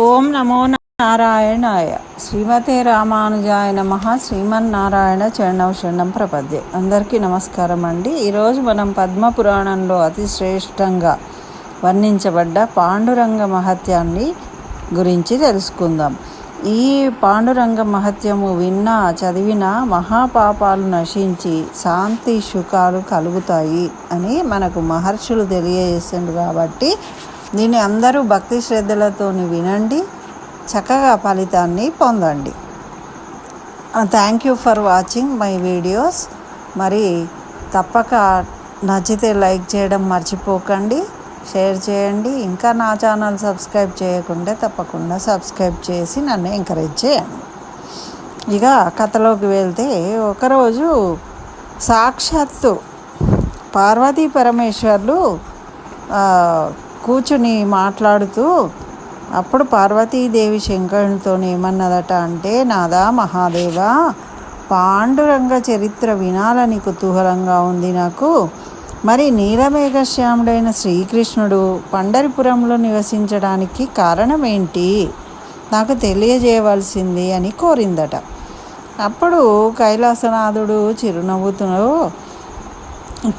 ఓం నమో నారాయణాయ. శ్రీమతే రామానుజాయ నమః. శ్రీమన్నారాయణ చరణం శరణం ప్రపద్యే. అందరికీ నమస్కారం అండి. ఈరోజు మనం పద్మపురాణంలో అతి శ్రేష్టంగా వర్ణించబడ్డ పాండురంగ మహత్యాన్ని గురించి తెలుసుకుందాం. ఈ పాండురంగ మహత్యము విన్నా చదివినా మహాపాపాలు నశించి శాంతి సుఖాలు కలుగుతాయి అని మనకు మహర్షులు తెలియజేసిండు. కాబట్టి దీన్ని అందరూ భక్తి శ్రద్ధలతో వినండి, చక్కగా ఫలితాన్ని పొందండి. Thank you for watching my videos. మరి తప్పక నచ్చితే లైక్ చేయడం మర్చిపోకండి, షేర్ చేయండి. ఇంకా నా ఛానల్ సబ్స్క్రైబ్ చేయకుంటే తప్పకుండా సబ్స్క్రైబ్ చేసి నన్ను ఎంకరేజ్ చేయండి. ఇక కథలోకి వెళ్తే, ఒకరోజు సాక్షాత్తు పార్వతీ పరమేశ్వర్లు కూర్చుని మాట్లాడుతూ, అప్పుడు పార్వతీదేవి శంకరునితో ఏమన్నదట అంటే, నాదా మహాదేవ, పాండురంగ చరిత్ర వినాలని కుతూహలంగా ఉంది నాకు. మరి నీలమేఘశ్యాముడైన శ్రీకృష్ణుడు పండరిపురంలో నివసించడానికి కారణం ఏంటి, నాకు తెలియజేయవలసింది అని కోరిందట. అప్పుడు కైలాసనాథుడు చిరునవ్వుతూ,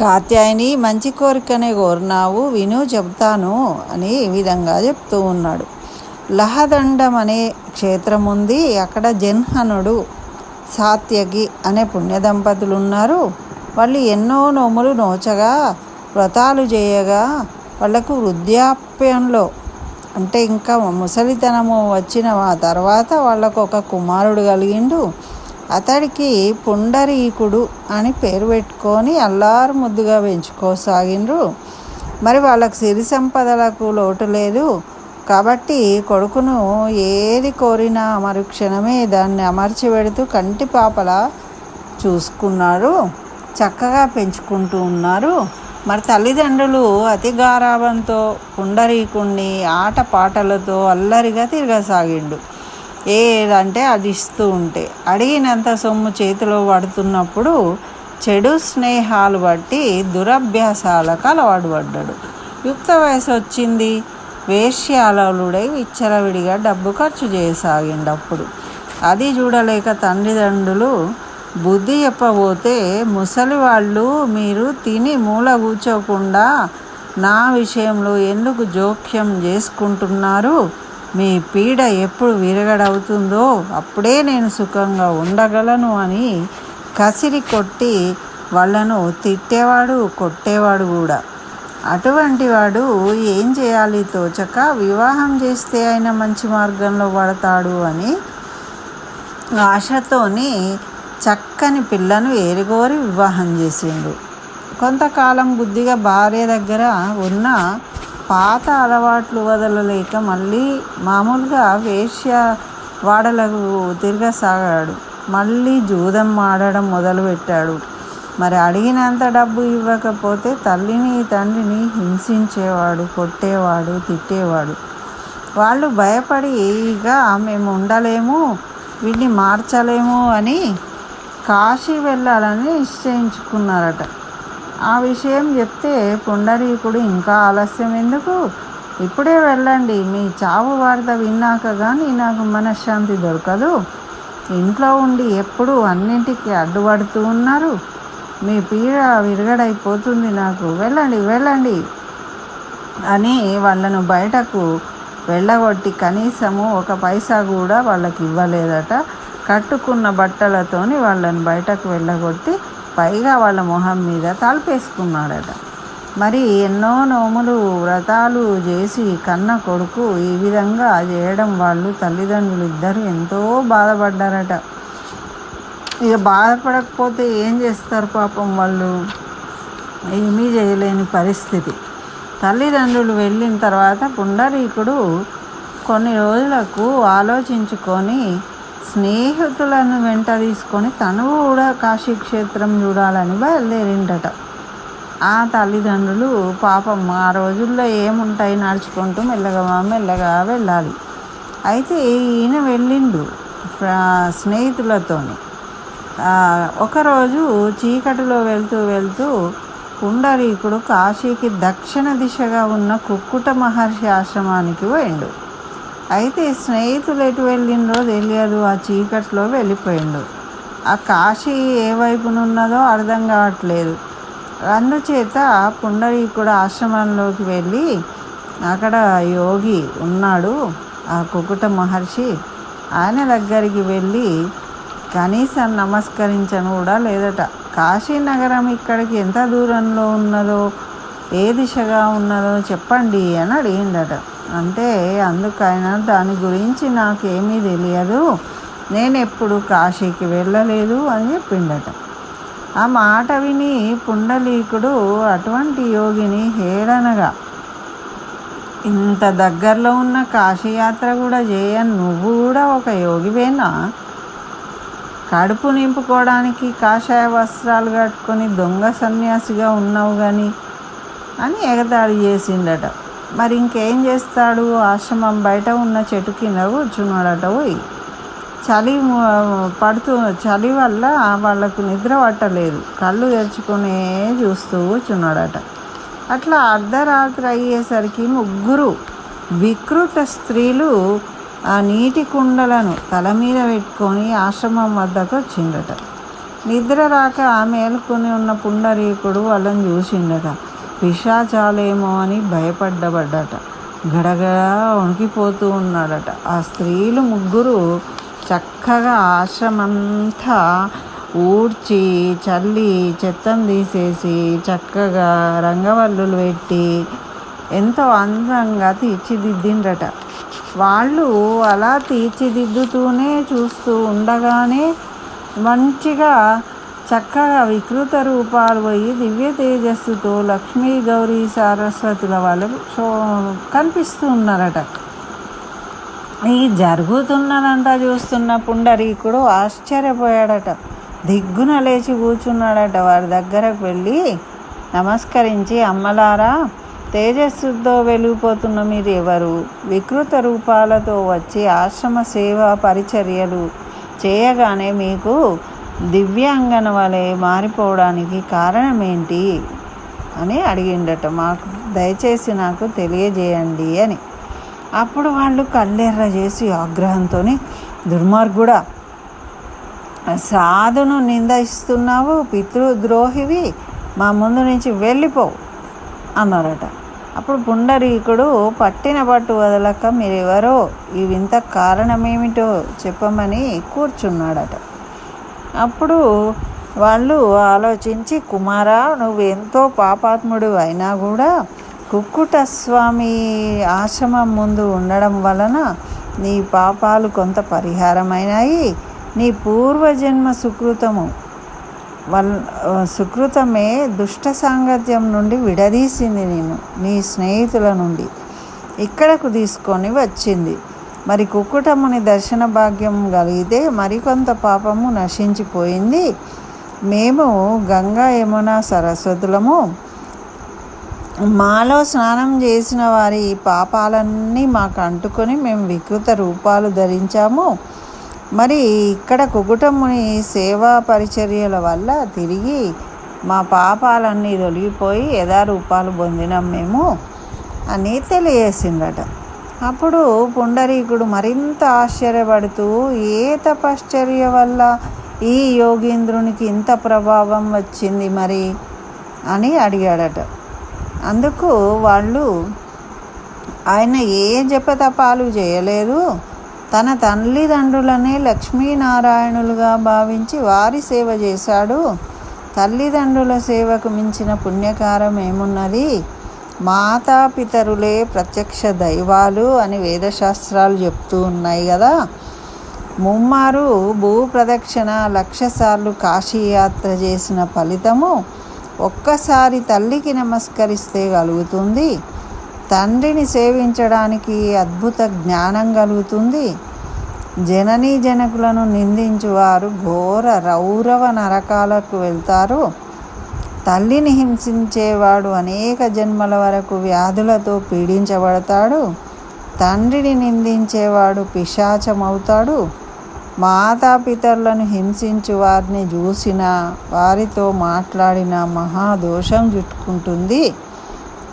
కాత్యాయని, మంచి కోరికనే కోరినావు, విను చెప్తాను అని ఈ విధంగా చెప్తూ ఉన్నాడు. లహదండం అనే క్షేత్రం ఉంది. అక్కడ జన్హనుడు, సాత్యకి అనే పుణ్య దంపతులు ఉన్నారు. వాళ్ళు ఎన్నో నోములు నోచగా, వ్రతాలు చేయగా, వాళ్లకు వృద్ధాప్యంలో అంటే ఇంకా ముసలితనము వచ్చిన తర్వాత వాళ్ళకు ఒక కుమారుడు కలిగిండు. అతడికి పుండరీకుడు అని పేరు పెట్టుకొని అల్లారు ముద్దుగా పెంచుకోసాగిండ్రు. మరి వాళ్ళకు సిరి సంపదలకు లోటు లేదు కాబట్టి కొడుకును ఏది కోరినా మరుక్షణమే దాన్ని అమర్చి పెడుతూ కంటి పాపలా చూసుకున్నారు, చక్కగా పెంచుకుంటూ ఉన్నారు. మరి తల్లిదండ్రులు అతి గారాబంతో పుండరీకుణ్ణి ఆటపాటలతో అల్లరిగా తిరగసాగిండు. ఏదంటే అది ఇస్తూ ఉంటే అడిగినంత సొమ్ము చేతిలో పడుతున్నప్పుడు చెడు స్నేహాలు బట్టి దురభ్యాసాలకు అలవాటు పడ్డాడు. యుక్త వయసు వచ్చింది. వేశ్యాలుడై విచ్చలవిడిగా డబ్బు ఖర్చు చేయసాగిండప్పుడు అది చూడలేక తల్లిదండ్రులు బుద్ధి చెప్పబోతే, ముసలి వాళ్ళు మీరు తిని మూల కూర్చోకుండా నా విషయంలో ఎందుకు జోక్యం చేసుకుంటున్నారు, మీ పీడ ఎప్పుడు విరగడవుతుందో అప్పుడే నేను సుఖంగా ఉండగలను అని కసిరి కొట్టి వాళ్ళను తిట్టేవాడు, కొట్టేవాడు కూడా. అటువంటి వాడు ఏం చేయాలి తోచక వివాహం చేస్తే ఆయన మంచి మార్గంలో పడతాడు అని ఆశతోని చక్కని పిల్లను ఏరుకోరి వివాహం చేసిండు. కొంతకాలం బుద్ధిగా భార్య దగ్గర ఉన్న పాత అలవాట్లు వదలలేక మళ్ళీ మామూలుగా వేశ్య వాడలకు తిరగసాగాడు. మళ్ళీ జూదం ఆడడం మొదలుపెట్టాడు. మరి అడిగినంత డబ్బు ఇవ్వకపోతే తల్లిని తండ్రిని హింసించేవాడు, కొట్టేవాడు, తిట్టేవాడు. వాళ్ళు భయపడి ఇక మేము ఉండలేము, వీడిని మార్చలేము అని కాశీ వెళ్ళాలని నిశ్చయించుకున్నారట. ఆ విషయం చెప్తే పుండరీకుడు, ఇంకా ఆలస్యం ఎందుకు, ఇప్పుడే వెళ్ళండి, మీ చావు వార్త విన్నాక కానీ నాకు మనశ్శాంతి దొరకదు, ఇంట్లో ఉండి ఎప్పుడు అన్నింటికి అడ్డుపడుతూ ఉన్నారు, మీ పీడ విరగడైపోతుంది నాకు, వెళ్ళండి వెళ్ళండి అని వాళ్ళను బయటకు వెళ్ళగొట్టి కనీసము ఒక పైసా కూడా వాళ్ళకి ఇవ్వలేదట. కట్టుకున్న బట్టలతోని వాళ్ళని బయటకు వెళ్ళగొట్టి పైగా వాళ్ళ మొహం మీద తలుపేసుకున్నాడట. మరి ఎన్నో నోములు వ్రతాలు చేసి కన్న కొడుకు ఈ విధంగా చేయడం వాళ్ళు తల్లిదండ్రులు ఇద్దరు ఎంతో బాధపడ్డారట. ఇక బాధపడకపోతే ఏం చేస్తారు పాపం, వాళ్ళు ఏమీ చేయలేని పరిస్థితి. తల్లిదండ్రులు వెళ్ళిన తర్వాత పుండరీకుడు కొన్ని రోజులకు ఆలోచించుకొని స్నేహితులను వెంట తీసుకొని తను కూడా కాశీక్షేత్రం చూడాలని బయలుదేరిండట. ఆ తల్లిదండ్రులు పాపం ఆ రోజుల్లో ఏముంటాయి, నడుచుకుంటూ మెల్లగా వెళ్ళాలి. అయితే ఈయన వెళ్ళిండు స్నేహితులతోని. ఒకరోజు చీకటిలో వెళ్తూ పుండరీకుడు కాశీకి దక్షిణ దిశగా ఉన్న కుక్కుట మహర్షి ఆశ్రమానికి పోయిండు. అయితే స్నేహితులు ఎటు వెళ్ళిండో తెలియదు, ఆ చీకట్లో వెళ్ళిపోయిండు. ఆ కాశీ ఏ వైపునున్నదో అర్థం కావట్లేదు. అందుచేత పుండరీకుడు ఆశ్రమంలోకి వెళ్ళి అక్కడ యోగి ఉన్నాడు, ఆ కుకుట మహర్షి, ఆయన దగ్గరికి వెళ్ళి కనీసం నమస్కరించను కూడా లేదట. కాశీనగరం ఇక్కడికి ఎంత దూరంలో ఉన్నదో, ఏ దిశగా ఉన్నదో చెప్పండి అని అడిగిండట. అంటే అందుకైనా దాని గురించి నాకేమీ తెలియదు, నేను ఎప్పుడు కాశీకి వెళ్ళలేదు అని చెప్పిండట. ఆ మాట విని పుండలీకుడు అటువంటి యోగిని హేళనగా, ఇంత దగ్గరలో ఉన్న కాశీయాత్ర కూడా చేయని నువ్వు కూడా ఒక యోగివేనా? కడుపు నింపుకోవడానికి కాషాయ వస్త్రాలు కట్టుకొని దొంగ సన్యాసిగా ఉన్నావు కానీ అని ఎగతాళి చేసిండట. మరి ఇంకేం చేస్తాడు? ఆశ్రమం బయట ఉన్న చెట్టు కింద కూర్చున్నాడట. పోయి చలి వల్ల వాళ్ళకు నిద్ర పట్టలేదు, కళ్ళు తెరుచుకునే చూస్తూ కూర్చున్నాడట. అట్లా అర్ధరాత్రి అయ్యేసరికి 3 వికృత స్త్రీలు ఆ నీటి కుండలను తల మీద పెట్టుకొని ఆశ్రమం వద్దకు వచ్చిండట. నిద్ర రాక మేలుకొని ఉన్న పుండరీకుడు వాళ్ళని చూసిండట. పిశాచాలేమో అని భయపడ్డట. గడగడ వణికిపోతూ ఉన్నాడట. ఆ స్త్రీలు 3 చక్కగా ఆశ్రమంతా ఊడ్చి చల్లి చెత్తను తీసేసి చక్కగా రంగవల్లులు పెట్టి ఎంతో అందంగా తీర్చిదిద్దిండ్రట. వాళ్ళు అలా తీర్చిదిద్దుతూనే చూస్తూ ఉండగానే మంచిగా చక్కగా వికృత రూపాలు పోయి దివ్య తేజస్సుతో లక్ష్మీ గౌరీ సరస్వతుల వాళ్ళు కనిపిస్తూ ఉన్నారట. ఈ జరుగుతున్నదంతా చూస్తున్న పుండరీకుడు ఆశ్చర్యపోయాడట. దిగ్గున లేచి కూర్చున్నాడట. వారి దగ్గరకు వెళ్ళి నమస్కరించి, అమ్మలారా, తేజస్సుతో వెలిగిపోతున్న మీరు ఎవరు? వికృత రూపాలతో వచ్చి ఆశ్రమ సేవా పరిచర్యలు చేయగానే మీకు దివ్యాంగన వలె మారిపోవడానికి కారణం ఏంటి అని అడిగిండట. మాకు దయచేసి నాకు తెలియజేయండి అని. అప్పుడు వాళ్ళు కళ్ళెర్ర చేసి ఆగ్రహంతో, దుర్మార్గుడా, సాధును నిందిస్తున్నావు, పితృద్రోహివి, మా ముందు నుంచి వెళ్ళిపోవు అన్నారట. అప్పుడు పుండరీకుడు పట్టిన పట్టు వదలక, మీరెవరో, ఈ వింత కారణమేమిటో చెప్పమని కూర్చున్నాడట. అప్పుడు వాళ్ళు ఆలోచించి, కుమారా, నువ్వు ఎంతో పాపాత్ముడు అయినా కూడా కుక్కుట స్వామి ఆశ్రమం ముందు ఉండడం వలన నీ పాపాలు కొంత పరిహారమైనాయి. నీ పూర్వజన్మ సుకృతమే దుష్ట సాంగత్యం నుండి విడదీసింది నేను నీ స్నేహితుల నుండి ఇక్కడకు తీసుకొని వచ్చింది. మరి కుక్కుటముని దర్శన భాగ్యం కలిగితే మరికొంత పాపము నశించిపోయింది. మేము గంగా యమున సరస్వతులము. మాలో స్నానం చేసిన వారి పాపాలన్నీ మాకు అంటుకొని మేము వికృత రూపాలు ధరించాము. మరి ఇక్కడ కుకుటముని సేవా పరిచర్యల వల్ల తిరిగి మా పాపాలన్నీ తొలగిపోయి యథారూపాలు పొందినాం మేము అని తెలియజేసిందట. అప్పుడు పుండరీకుడు మరింత ఆశ్చర్యపడుతూ, ఏ తపశ్చర్య వల్ల ఈ యోగీంద్రునికి ఇంత ప్రభావం వచ్చింది మరి అని అడిగాడట. అందుకు వాళ్ళు, ఆయన ఏ జపతపాలు చేయలేదు, తన తల్లిదండ్రులనే లక్ష్మీనారాయణులుగా భావించి వారి సేవ చేశాడు. తల్లిదండ్రుల సేవకు మించిన పుణ్యకారం ఏమున్నది? మాతాపితరులే ప్రత్యక్ష దైవాలు అని వేదశాస్త్రాలు చెప్తూ ఉన్నాయి కదా. 3 భూప్రదక్షిణ 1,00,000 సార్లు కాశీయాత్ర చేసిన ఫలితము ఒక్కసారి తల్లికి నమస్కరిస్తే కలుగుతుంది. తండ్రిని సేవించడానికి అద్భుత జ్ఞానం కలుగుతుంది. జననీ జనకులను నిందించువారు ఘోర రౌరవ నరకాలకు వెళ్తారు. తల్లిని హింసించేవాడు అనేక జన్మల వరకు వ్యాధులతో పీడించబడతాడు. తండ్రిని నిందించేవాడు పిశాచమవుతాడు. మాతాపితరులను హింసించు వారిని చూసిన, వారితో మాట్లాడిన మహాదోషం చుట్టుకుంటుంది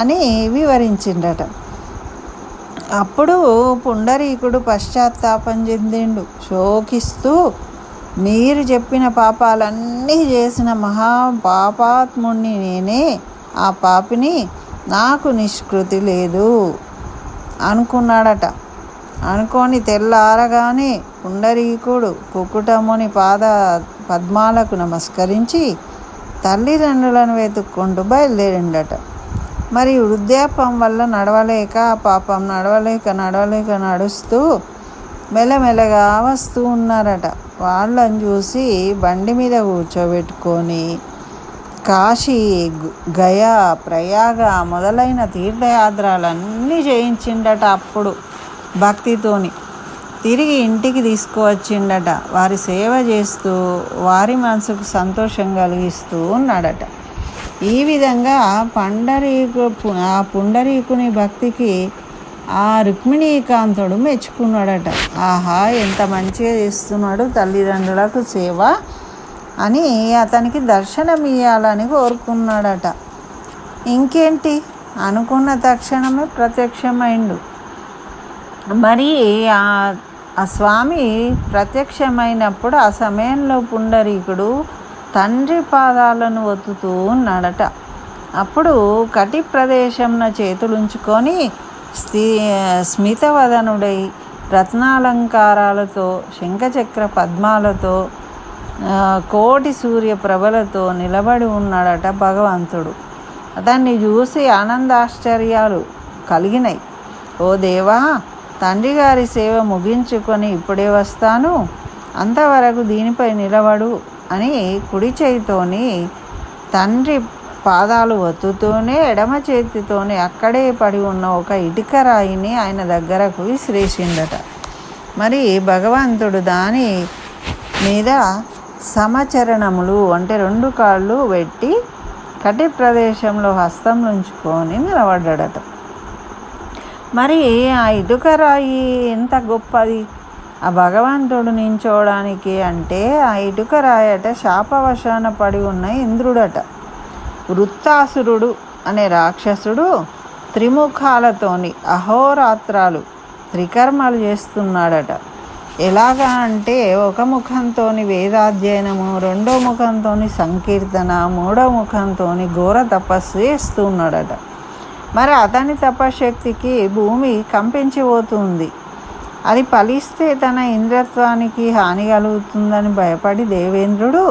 అని వివరించిండట. అప్పుడు పుండరీకుడు పశ్చాత్తాపం చెందిండు. శోకిస్తూ, మీరు చెప్పిన పాపాలన్నీ చేసిన మహాపాపాత్ముణ్ణి నేనే, ఆ పాపిని, నాకు నిష్కృతి లేదు అనుకున్నాడట. అనుకొని తెల్లారగానే పుండరీకుడు కుకుటముని పద్మాలకు నమస్కరించి తల్లిదండ్రులను వెతుక్కుంటూ బయలుదేరిండట. మరి వృద్ధాప్యం వల్ల నడవలేక పాపం నడవలేక నడుస్తూ మెల్లమెల్లగా వస్తూ ఉన్నారట. వాళ్ళని చూసి బండి మీద కూర్చోబెట్టుకొని కాశీ, గయా, ప్రయాగ మొదలైన తీర్థయాత్రలన్నీ చేయించిండట. అప్పుడు భక్తితోని తిరిగి ఇంటికి తీసుకువచ్చిండట. వారి సేవ చేస్తూ వారి మనసుకు సంతోషం కలిగిస్తూ ఉన్నాడట. ఈ విధంగా ఆ పుండరీకుని భక్తికి ఆ రుక్మిణీకాంతుడు మెచ్చుకున్నాడట. ఆహా, ఎంత మంచిగా చేస్తున్నాడు తల్లిదండ్రులకు సేవ అని అతనికి దర్శనం ఇవ్వాలని కోరుకున్నాడట. ఇంకేంటి, అనుకున్న తక్షణమే ప్రత్యక్షమైండు. మరి ఆ స్వామి ప్రత్యక్షమైనప్పుడు ఆ సమయంలో పుండరీకుడు తండ్రి పాదాలను ఒత్తుతూ ఉన్నాడట. అప్పుడు కటి ప్రదేశంన చేతులుంచుకొని స్మితవదనుడై రత్నాలంకారాలతో, శంఖచక్ర పద్మాలతో, కోటి సూర్య ప్రభలతో నిలబడి ఉన్నాడట భగవంతుడు. అతన్ని చూసి ఆనందాశ్చర్యాలు కలిగినాయి. ఓ దేవా, తండ్రి గారి సేవ ముగించుకొని ఇప్పుడే వస్తాను, అంతవరకు దీనిపై నిలబడు అని కుడి చేతితోని తండ్రి పాదాలు ఒత్తుతూనే ఎడమ చేతితోని అక్కడే పడి ఉన్న ఒక ఇటుక రాయిని ఆయన దగ్గరకు విసిరేసిండట. మరి భగవంతుడు దాని మీద సమచరణములు అంటే 2 కాళ్ళు పెట్టి కటి ప్రదేశంలో హస్తం ఉంచుకొని నిలబడ్డాడట. మరి ఆ ఇటుక రాయి ఎంత గొప్పది ఆ భగవంతుడు నించోడానికి అంటే, ఆ ఇటుక రాయట శాపవశాన పడి ఉన్న ఇంద్రుడట. వృత్తాసురుడు అనే రాక్షసుడు త్రిముఖాలతోని అహోరాత్రాలు త్రికర్మలు చేస్తున్నాడట. ఎలాగా అంటే, ఒక ముఖంతో వేదాధ్యయనము, 2వ ముఖంతో సంకీర్తన, 3వ ముఖంతో ఘోర తపస్సు చేస్తున్నాడట. మరి అతని తపశక్తికి భూమి కంపించిపోతుంది. అది ఫలిస్తే తన ఇంద్రత్వానికి హాని కలుగుతుందని భయపడి దేవేంద్రుడు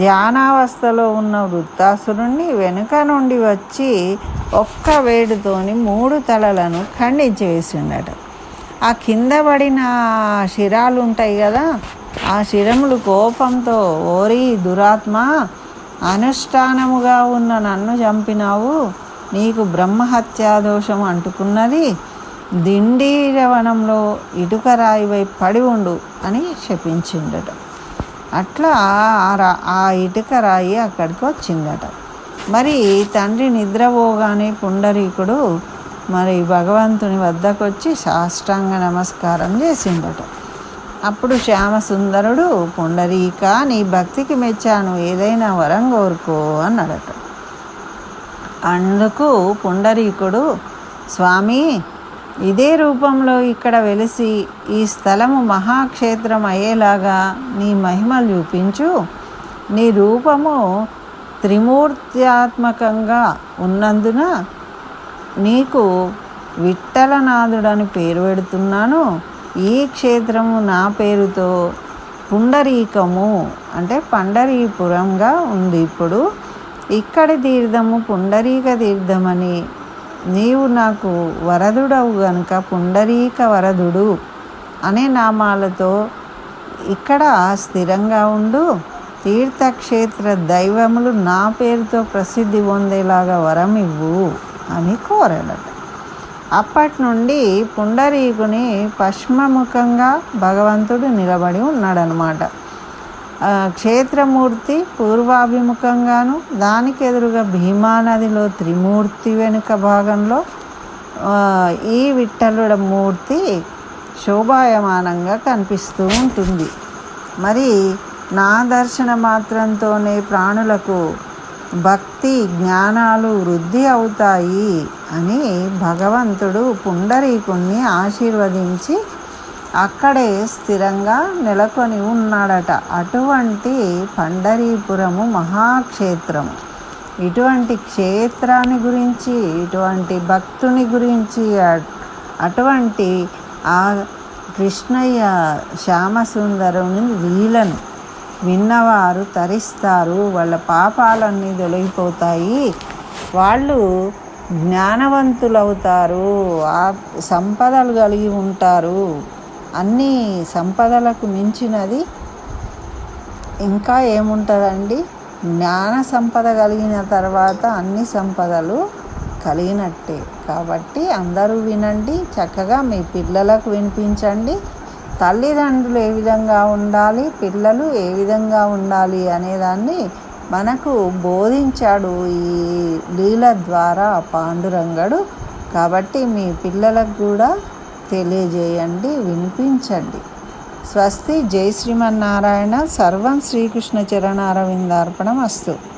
ధ్యానావస్థలో ఉన్న వృత్తాసురుణ్ణి వెనుక నుండి వచ్చి ఒక్క వేడుతోని 3 తలలను ఖండించి వేసిండట. ఆ కింద పడిన శిరాలు ఉంటాయి కదా, ఆ శిరములు కోపంతో, ఓరి దురాత్మ, అనుష్ఠానముగా ఉన్న నన్ను చంపినావు, నీకు బ్రహ్మహత్యాదోషం అంటుకున్నది, దిండీరవనంలో ఇటుక రాయిపై పడి ఉండు అని శపించిండట. అట్లా ఆ ఇటుక రాయి అక్కడికి వచ్చిందట. మరి తండ్రి నిద్రపోగానే పుండరీకుడు మరి భగవంతుని వద్దకు వచ్చి సాష్టాంగ నమస్కారం చేసిండట. అప్పుడు శ్యామసుందరుడు, పుండరీక, నీ భక్తికి మెచ్చాను, ఏదైనా వరం కోరుకో అన్నాడట. అందుకు పుండరీకుడు, స్వామి, ఇదే రూపంలో ఇక్కడ వెలిసి ఈ స్థలము మహాక్షేత్రం అయ్యేలాగా నీ మహిమలు చూపించు. నీ రూపము త్రిమూర్త్యాత్మకంగా ఉన్నందున నీకు విఠలనాథుడని పేరు పెడుతున్నాను. ఈ క్షేత్రము నా పేరుతో పుండరీకము అంటే పండరీపురంగా ఉంది. ఇప్పుడు ఇక్కడి తీర్థము పుండరీక తీర్థమని నీవు నాకు వరదుడవు గనుక పుండరీక వరదుడు అనే నామాలతో ఇక్కడ స్థిరంగా ఉండు. తీర్థక్షేత్ర దైవములు నా పేరుతో ప్రసిద్ధి పొందేలాగా వరం ఇవ్వు అని కోరాడట. అప్పటి నుండి పుండరీకుని పశ్చిమముఖంగా భగవంతుడు నిలబడి ఉన్నాడనమాట. క్షేత్రమూర్తి పూర్వాభిముఖంగాను, దానికి ఎదురుగా భీమానదిలో త్రిమూర్తి వెనుక భాగంలో ఈ విఠలుడ మూర్తి శోభాయమానంగా కనిపిస్తూ ఉంటుంది. మరి నా దర్శన మాత్రంతోనే ప్రాణులకు భక్తి జ్ఞానాలు వృద్ధి అవుతాయి అని భగవంతుడు పుండరీకుణ్ణి ఆశీర్వదించి అక్కడే స్థిరంగా నెలకొని ఉన్నాడట. అటువంటి పండరీపురము మహాక్షేత్రము. ఇటువంటి క్షేత్రాన్ని గురించి, ఇటువంటి భక్తుని గురించి, అటువంటి ఆ కృష్ణయ్య శ్యామసుందరుని లీలను విన్నవారు తరిస్తారు. వాళ్ళ పాపాలన్నీ తొలగిపోతాయి. వాళ్ళు జ్ఞానవంతులవుతారు. ఆ సంపదలు కలిగి ఉంటారు. అన్ని సంపదలకు మించినది ఇంకా ఏముంటుందండి? జ్ఞాన సంపద కలిగిన తర్వాత అన్ని సంపదలు కలిగినట్టే. కాబట్టి అందరూ వినండి, చక్కగా మీ పిల్లలకు వినిపించండి. తల్లిదండ్రులు ఏ విధంగా ఉండాలి, పిల్లలు ఏ విధంగా ఉండాలి అనేదాన్ని మనకు బోధించాడు ఈ లీల ద్వారా పాండురంగడు. కాబట్టి మీ పిల్లలకు కూడా తెలియజేయండి, వినిపించండి. స్వస్తి. జై శ్రీమన్నారాయణ. సర్వం శ్రీకృష్ణ చరణారవిందార్పణమస్తు.